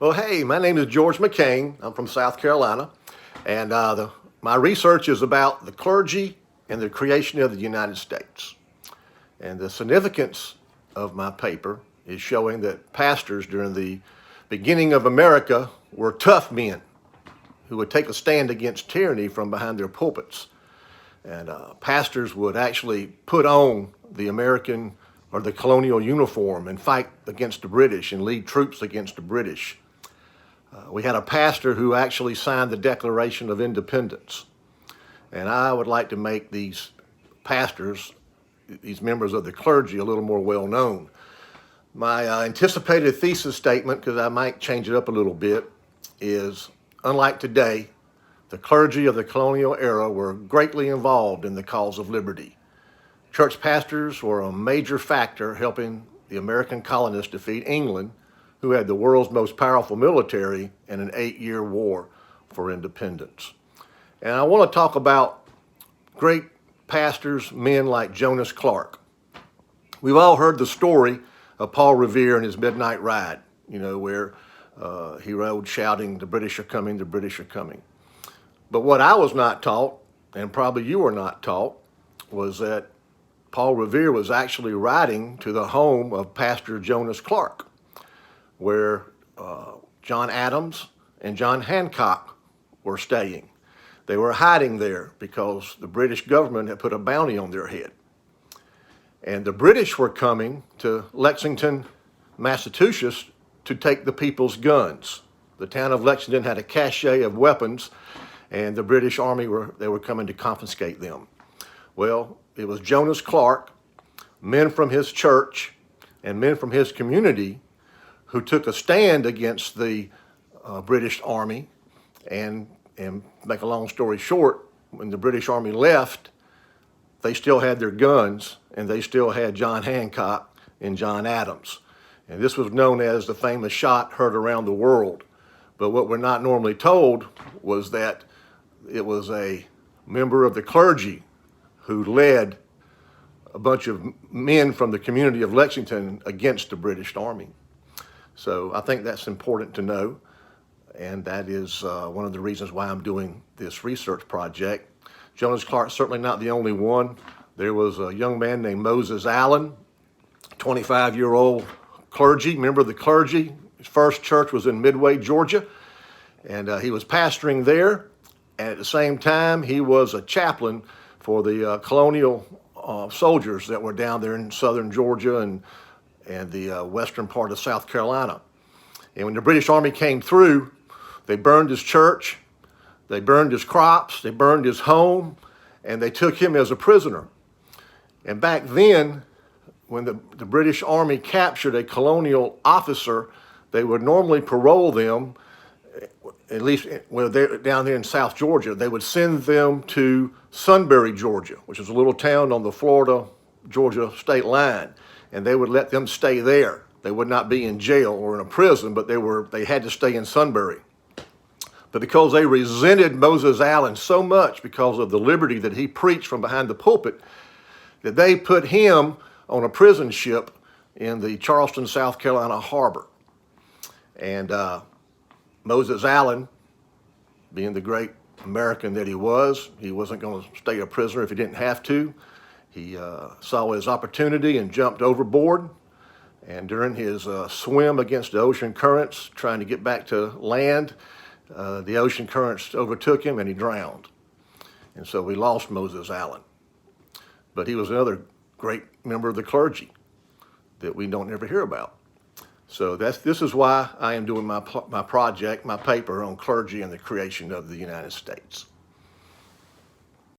Well, hey, my name is George McCain. I'm from South Carolina, and my research is about the clergy and the creation of the United States. And the significance of my paper is showing that pastors during the beginning of America were tough men who would take a stand against tyranny from behind their pulpits. And pastors would actually put on the American or the colonial uniform and fight against the British and lead troops against the British. We had a pastor who actually signed the Declaration of Independence. And I would like to make these pastors, these members of the clergy, a little more well known. My anticipated thesis statement, because I might change it up a little bit, is unlike today, the clergy of the colonial era were greatly involved in the cause of liberty. Church pastors were a major factor helping the American colonists defeat England, who had the world's most powerful military in an 8-year war for independence. And I want to talk about great pastors, men like Jonas Clark. We've all heard the story of Paul Revere and his midnight ride, where he rode shouting, "The British are coming, the British are coming." But what I was not taught, and probably you were not taught, was that Paul Revere was actually riding to the home of Pastor Jonas Clark, where John Adams and John Hancock were staying. They were hiding there because the British government had put a bounty on their head. And the British were coming to Lexington, Massachusetts to take the people's guns. The town of Lexington had a cache of weapons, and the British Army were coming to confiscate them. Well, it was Jonas Clark, men from his church, and men from his community who took a stand against the British Army. And make a long story short, when the British Army left, they still had their guns, and they still had John Hancock and John Adams. And this was known as the famous shot heard around the world. But what we're not normally told was that it was a member of the clergy who led a bunch of men from the community of Lexington against the British Army. So I think that's important to know, and that is one of the reasons why I'm doing this research project. Jonas Clark's certainly not the only one. There was a young man named Moses Allen, 25-year-old clergy, member of the clergy. His first church was in Midway, Georgia, and he was pastoring there. And at the same time, he was a chaplain for the colonial soldiers that were down there in southern Georgia and the western part of South Carolina. And when the British Army came through, they burned his church, they burned his crops, they burned his home, and they took him as a prisoner. And back then, when the British Army captured a colonial officer, they would normally parole them, at least when they're down there in South Georgia. They would send them to Sunbury, Georgia, which is a little town on the Florida-Georgia state line, and they would let them stay there. They would not be in jail or in a prison, but they had to stay in Sunbury. But because they resented Moses Allen so much because of the liberty that he preached from behind the pulpit, that they put him on a prison ship in the Charleston, South Carolina harbor. And Moses Allen, being the great American that he wasn't going to stay a prisoner if he didn't have to. He saw his opportunity and jumped overboard. And during his swim against the ocean currents, trying to get back to land, the ocean currents overtook him and he drowned. And so we lost Moses Allen. But he was another great member of the clergy that we don't ever hear about. So this is why I am doing my project, my paper on clergy and the creation of the United States.